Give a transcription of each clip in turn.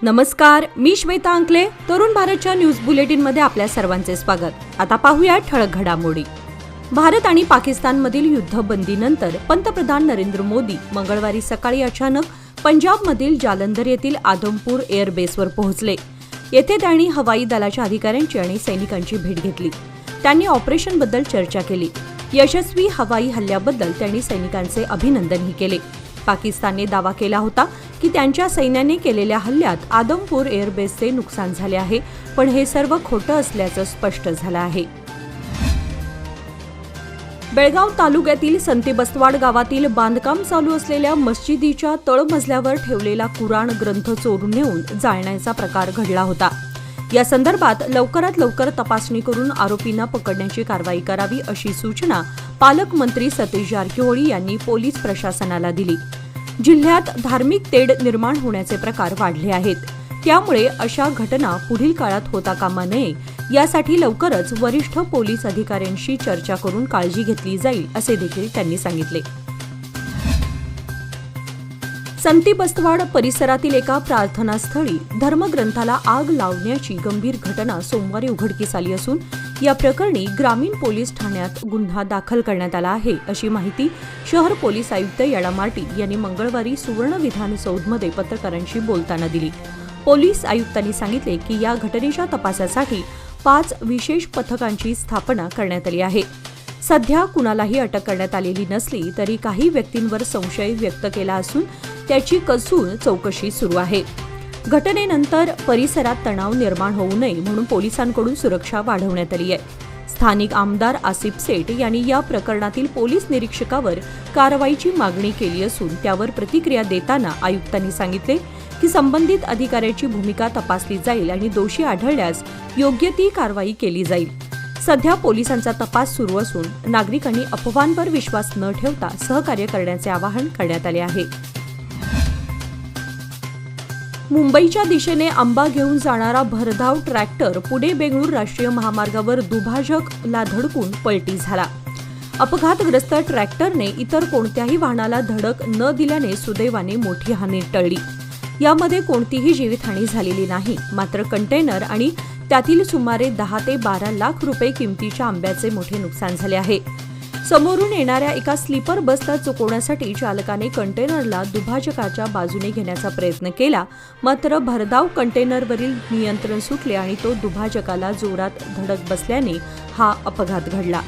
नमस्कार, मी श्वेता अंकले. तरुण भारतच्या न्यूज बुलेटिनमध्ये आपल्या सर्वांचे स्वागत. आता पाहूया ठळक घडामोडी. भारत आणि पाकिस्तानमधील युद्धबंदीनंतर पंतप्रधान नरेंद्र मोदी मंगळवारी सकाळी अचानक पंजाबमधील जालंधर येथील आदमपूर एअरबेसवर पोहोचले. येथे त्यांनी हवाई दलाच्या अधिकाऱ्यांची आणि सैनिकांची भेट घेतली. त्यांनी ऑपरेशनबद्दल चर्चा केली. यशस्वी हवाई हल्ल्याबद्दल त्यांनी सैनिकांचे अभिनंदनही केले. पाकिस्तानने दावा केला होता की त्यांच्या सैन्याने केलेल्या हल्ल्यात आदमपूर एअरबेसचे नुकसान झाले आहे, पण हे सर्व खोटं असल्याचं स्पष्ट झालं आहे. बेळगाव तालुक्यातील संतीबस्तवाड गावातील बांधकाम चालू असलेल्या मशिदीच्या तळमजल्यावर ठेवलेला कुराण ग्रंथ चोरून नेऊन जाळण्याचा प्रकार घडला होता. या संदर्भात लवकरात लवकर तपासणी करून आरोपींना पकडण्याची कारवाई करावी अशी सूचना पालकमंत्री सतीश जारकिहोळी यांनी पोलीस प्रशासनाला दिली. जिल्ह्यात धार्मिक तेढ निर्माण होण्याचे प्रकार वाढले आहेत, त्यामुळे अशा घटना पुढील काळात होता कामा नये यासाठी लवकरच वरिष्ठ पोलीस अधिकाऱ्यांशी चर्चा करून काळजी घेतली जाईल असे देखील त्यांनी सांगितले. संतीबस्तवाड परिसरातील एका प्रार्थनास्थळी धर्मग्रंथाला आग लावण्याची गंभीर घटना सोमवारी उघडकीस आली असून या प्रकरणी ग्रामीण पोलीस ठाण्यात गुन्हा दाखल करण्यात आला आहे अशी माहिती शहर पोलीस आयुक्त यडामार्टी यांनी मंगळवारी सुवर्ण विधान सौधमध्ये पत्रकारांशी बोलताना दिली. पोलीस आयुक्तांनी सांगितले की या घटनेच्या तपासासाठी 5 विशेष पथकांची स्थापना करण्यात आली आहे. सध्या कुणालाही अटक करण्यात आलेली नसली तरी काही व्यक्तींवर संशय व्यक्त केला असून त्याची कसून चौकशी सुरू आहे. घटनेनंतर परिसरात तणाव निर्माण होऊ नये म्हणून पोलिसांकडून सुरक्षा वाढवण्यात आली आहे. स्थानिक आमदार आसिफ सेठ यांनी या प्रकरणातील पोलीस निरीक्षकावर कारवाईची मागणी केली असून त्यावर प्रतिक्रिया देताना आयुक्तांनी सांगितले की संबंधित अधिकाऱ्याची भूमिका तपासली जाईल आणि दोषी आढळल्यास योग्य ती कारवाई केली जाईल. सध्या पोलिसांचा तपास सुरू असून नागरिकांनी अफवांवर विश्वास न ठेवता सहकार्य करण्याचे आवाहन करण्यात आले आहे. मुंबईच्या दिशेने आंबा घेऊन जाणारा भरधाव ट्रॅक्टर पुणे बेंगळूर राष्ट्रीय महामार्गावर दुभाजकला धडकून पलटी झाला. अपघातग्रस्त ट्रॅक्टरने इतर कोणत्याही वाहनाला धडक न दिल्याने सुदैवाने मोठी हानी टळली. यामध्ये कोणतीही जीवितहानी झालेली नाही, मात्र कंटेनर आणि त्यातील सुमारे 10 ते 12 लाख रुपये किमतीच्या आंब्याचे मोठे नुकसान झाले आहे. समोरून येणाऱ्या एका स्लीपर बसला चुकवण्यासाठी चालकाने कंटेनरला दुभाजकाच्या बाजूने घेण्याचा प्रयत्न केला, मात्र भरधाव कंटेनरवरील नियंत्रण सुटले आणि तो दुभाजकाला जोरात धडक बसल्याने हा अपघात घडला.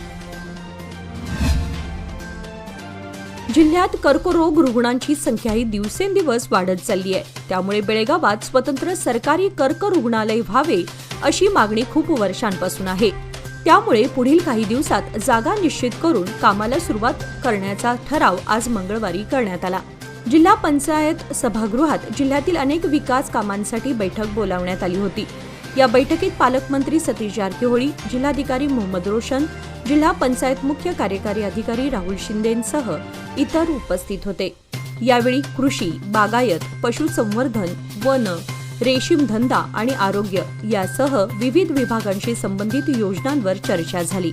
जिल्ह्यात कर्करोग रुग्णांची संख्याही दिवसेंदिवस वाढत चालली आहे. त्यामुळे बेळगावात स्वतंत्र सरकारी कर्क रुग्णालय व्हावे अशी मागणी खूप वर्षांपासून आहे. त्यामुळे पुढील काही दिवसात जागा निश्चित करून कामाला सुरुवात करण्याचा ठराव आज मंगळवारी करण्यात आला. जिल्हा पंचायत सभागृहात जिल्ह्यातील अनेक विकास कामांसाठी बैठक बोलावण्यात आली होती. या बैठकीत पालकमंत्री सतीश जारकिहोळी, जिल्हाधिकारी मोहम्मद रोशन, जिल्हा पंचायत मुख्य कार्यकारी अधिकारी राहुल शिंदेंसह इतर उपस्थित होते. यावेळी कृषी, बागायत, पशुसंवर्धन, वन, रेशीम धंदा आणि आरोग्य यासह विविध विभागांशी संबंधित योजनांवर चर्चा झाली.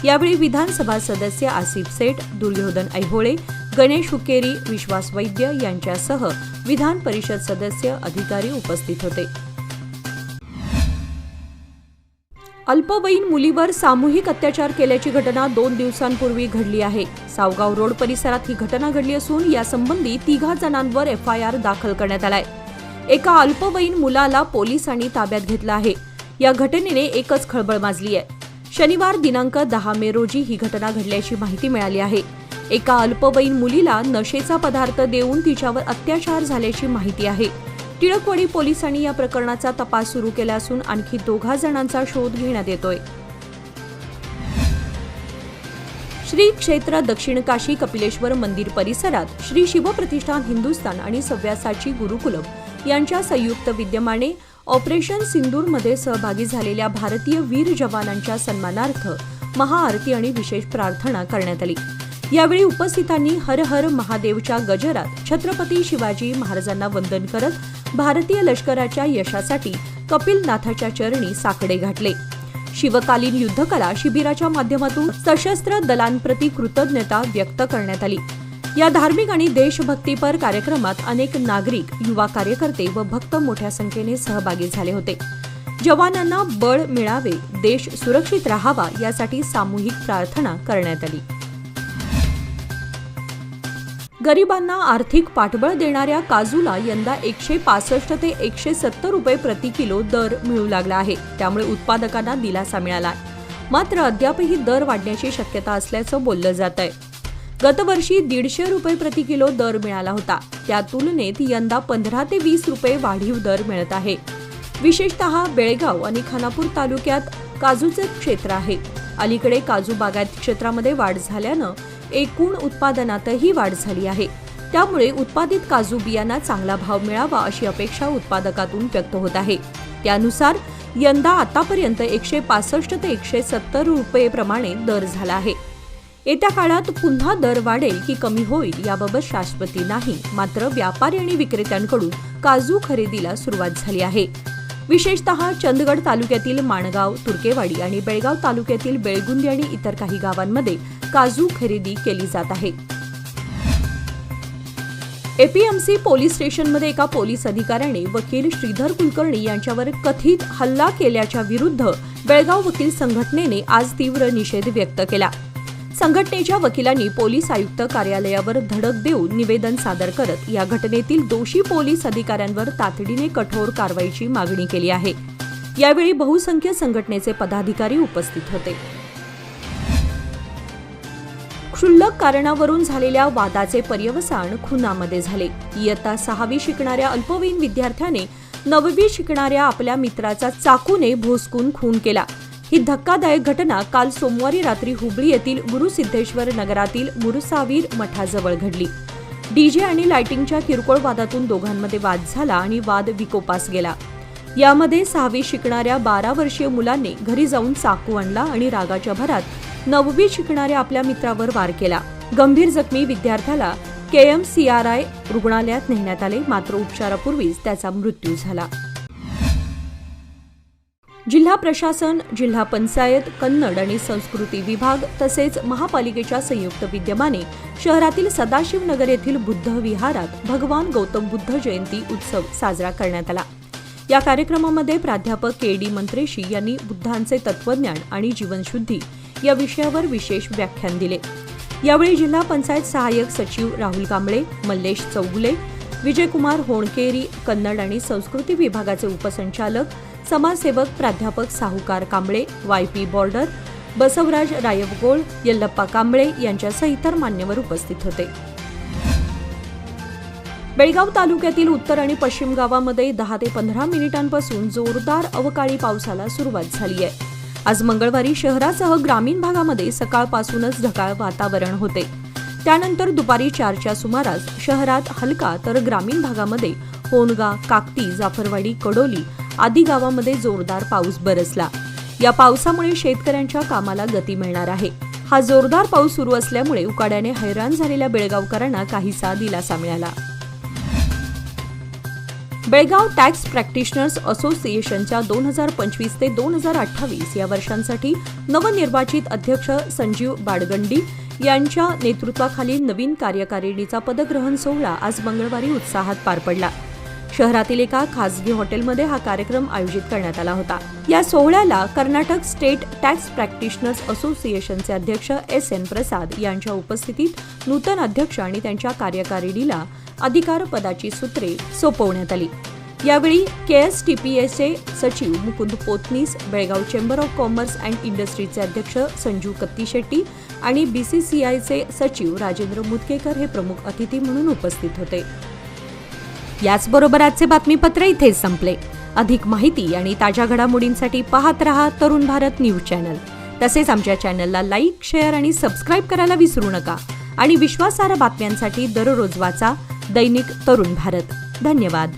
यावेळी विधानसभा सदस्य आसिफ सेठ, दुर्योधन ऐहोळे, गणेश हुकेरी, विश्वास वैद्य यांच्यासह विधान परिषद सदस्य, अधिकारी उपस्थित होते. अल्पवयीन मुलीवर सामूहिक अत्याचार केल्याची घटना 2 दिवसांपूर्वी घडली आहे. सावगाव रोड परिसरात ही घटना घडली असून यासंबंधी 3 जणांवर FIR दाखल करण्यात आलाय. एका अल्पवयीन मुलाला पोलिसांनी ताब्यात घेतलं आहे. या घटनेने एकच खळबळ माजली आहे. शनिवार दिनांक 10 मे रोजी ही घटना घडल्याची माहिती मिळाली आहे. एका अल्पवयीन मुलीला नशेचा पदार्थ देऊन तिच्यावर अत्याचार झाल्याची माहिती आहे. टिळकवाडी पोलिसांनी या प्रकरणाचा तपास सुरू केला असून आणखी 2 जणांचा शोध घेण्यात येतोय. श्री क्षेत्र दक्षिण काशी कपिलेश्वर मंदिर परिसरात श्री शिवप्रतिष्ठान हिंदुस्थान आणि सव्यासाची गुरुकुलम यांच्या संयुक्त विद्यमाने ऑपरेशन सिंदूरमध्ये सहभागी झालेल्या भारतीय वीर जवानांच्या सन्मानार्थ महाआरती आणि विशेष प्रार्थना करण्यात आली. यावेळी उपस्थितांनी हर हर महादेवच्या गजरात छत्रपती शिवाजी महाराजांना वंदन करत भारतीय लष्कराच्या यशासाठी कपिलनाथाच्या चरणी साकडे घातले. शिवकालीन युद्धकला शिबिराच्या माध्यमातून सशस्त्र दलांप्रती कृतज्ञता व्यक्त करण्यात आली. या धार्मिक आणि देशभक्तीपर कार्यक्रमात अनेक नागरिक, युवा कार्यकर्ते व भक्त मोठ्या संख्येने सहभागी झाले होते. जवानांना बळ मिळावे, देश सुरक्षित राहावा यासाठी सामूहिक प्रार्थना करण्यात आली. गरिबांना आर्थिक पाठबळ देणाऱ्या काजूला यंदा 165 ते 170 रुपये प्रति किलो दर मिळू लागला आहे. त्यामुळे उत्पादकांना दिलासा मिळाला. मात्र अद्यापही दर वाढण्याची शक्यता असल्याचं बोललं जात आहे. गतवर्षी 150 रुपये प्रति किलो दर मिळाला होता. त्या तुलनेत यंदा 15 ते 20 रुपये वाढीव दर मिळत आहे. विशेषतः बेळगाव आणि खानापूर तालुक्यात काजूचे क्षेत्र आहे. अलीकडे काजू बागायत क्षेत्रामध्ये वाढ झाल्यानं एकूण उत्पादनातही वाढ झाली आहे. त्यामुळे उत्पादित काजू बियांना चांगला भाव मिळावा अशी अपेक्षा उत्पादकातून व्यक्त होत आहे. त्यानुसार यंदा आतापर्यंत 165 ते 170 रुपये प्रमाणे दर झाला आहे. येत्या काळात पुन्हा दर वाढेल की कमी होईल याबाबत शाश्वती नाही. मात्र व्यापारी आणि विक्रेत्यांकडून काजू खरेदीला सुरुवात झाली आहे. विशेषतः चंदगड तालुक्यातील माणगाव, तुर्केवाडी आणि बेळगाव तालुक्यातील बेळगुंदी आणि इतर काही गावांमध्ये काजू खरेदी केली जात आहे. एपीएमसी पोलीस स्टेशनमध्ये एका पोलीस अधिकाऱ्याने वकील श्रीधर कुलकर्णी यांच्यावर कथित हल्ला केल्याच्या विरुद्ध बेळगाव वकील संघटनेने आज तीव्र निषेध व्यक्त केला. संघटनेच्या वकिलांनी पोलीस आयुक्त कार्यालयावर धडक देऊन निवेदन सादर करत या घटनेतील दोषी पोलीस अधिकाऱ्यांवर तातडीने कठोर कारवाईची मागणी केली आहे. यावेळी बहुसंख्य संघटनेचे पदाधिकारी उपस्थित होते. क्षुल्लक कारणावरून झालेल्या वादाचे पर्यवसान खुनामध्ये झाले. इयत्ता 6वी शिकणाऱ्या अल्पवयीन विद्यार्थ्याने 9वी शिकणाऱ्या आपल्या मित्राचा चाकूने भोसकून खून केला. ही धक्कादायक घटना काल सोमवारी रात्री हुबळी येथील गुरुसिद्धेश्वर नगरातील मुरुसावीर मठाजवळ घडली. डीजे आणि लाइटिंगच्या किरकोळ वादातून दोघांमध्ये वाद झाला आणि वाद विकोपास गेला. यामध्ये 6वी शिकणाऱ्या 12 वर्षीय मुलाने घरी जाऊन चाकू आणला आणि रागाच्या भरात 9वी शिकणाऱ्या आपल्या मित्रावर वार केला. गंभीर जखमी विद्यार्थ्याला KMCRI रुग्णालयात नेण्यात आले. मात्र उपचारापूर्वीच त्याचा मृत्यू झाला. जिल्हा प्रशासन, जिल्हा पंचायत, कन्नड आणि संस्कृती विभाग तसेच महापालिकेच्या संयुक्त विद्यमाने शहरातील सदाशिवनगर येथील बुद्ध विहारात भगवान गौतम बुद्ध जयंती उत्सव साजरा करण्यात आला. या कार्यक्रमामध्ये प्राध्यापक KD मंत्रेशी यांनी बुद्धांचे तत्वज्ञान आणि जीवनशुद्धी या विषयावर विशेष व्याख्यान दिले. यावेळी जिल्हा पंचायत सहाय्यक सचिव राहुल कांबळे, मल्लेश चौगुले, विजयकुमार होणकेरी, कन्नड आणि संस्कृती विभागाचे उपसंचालक, समाजसेवक प्राध्यापक साहुकार कांबळे, YP बॉर्डर, बसवराज रायवगोळ, यल्लप्पा कांबळे यांच्यासह इतर मान्यवर उपस्थित होते. बेळगाव तालुक्यातील उत्तर आणि पश्चिम गावामध्ये 10 ते 15 मिनिटांपासून जोरदार अवकाळी पावसाला सुरुवात झाली आहे. आज मंगळवारी शहरासह ग्रामीण भागामध्ये सकाळपासूनच ढगाळ वातावरण होते. त्यानंतर दुपारी 4च्या सुमारास शहरात हलका तर ग्रामीण भागामध्ये होनगा, काकती, जाफरवाडी, कडोली आदी गावामध्ये जोरदार पाऊस बरसला. या पावसामुळे शेतकऱ्यांच्या कामाला गती मिळणार आहे. हा जोरदार पाऊस सुरू असल्यामुळे उकाड्याने हैराण झालेल्या बेळगावकरांना काहीसा दिलासा मिळाला. बेळगाव टॅक्स प्रॅक्टिशनर्स असोसिएशनच्या 2025 ते 2028 या वर्षांसाठी नवनिर्वाचित अध्यक्ष संजीव बाडगंडी यांच्या नेतृत्वाखालील नवीन कार्यकारिणीचा पदग्रहण सोहळा आज मंगळवारी उत्साहात पार पडला. शहरातील एका खासगी हॉटेलमध्ये हा कार्यक्रम आयोजित करण्यात आला होता. या सोहळ्याला कर्नाटक स्टेट टॅक्स प्रॅक्टिशनर्स असोसिएशनचे अध्यक्ष SN प्रसाद यांच्या उपस्थितीत नूतन अध्यक्ष आणि त्यांच्या कार्यकारिणीला अधिकार पदाची सूत्रे सोपवण्यात आली. यावेळी KSTPAचे सचिव Mukund Potnis, Belgaum chamber of commerce and इंडस्ट्रीचे अध्यक्ष संजू कत्तीशेट्टी आणि BCCIचे सचिव राजेंद्र मुदकेकर हे प्रमुख अतिथी म्हणून उपस्थित होते. याचबरोबर आजचे बातमीपत्र इथेच संपले. अधिक माहिती आणि ताज्या घडामोडींसाठी पाहत रहा तरुण भारत न्यूज चॅनल. तसेच आमच्या चॅनलला लाईक, शेअर आणि सबस्क्राईब करायला विसरू नका. आणि विश्वासार्ह बातम्यांसाठी दररोज वाचा दैनिक तरुण भारत. धन्यवाद.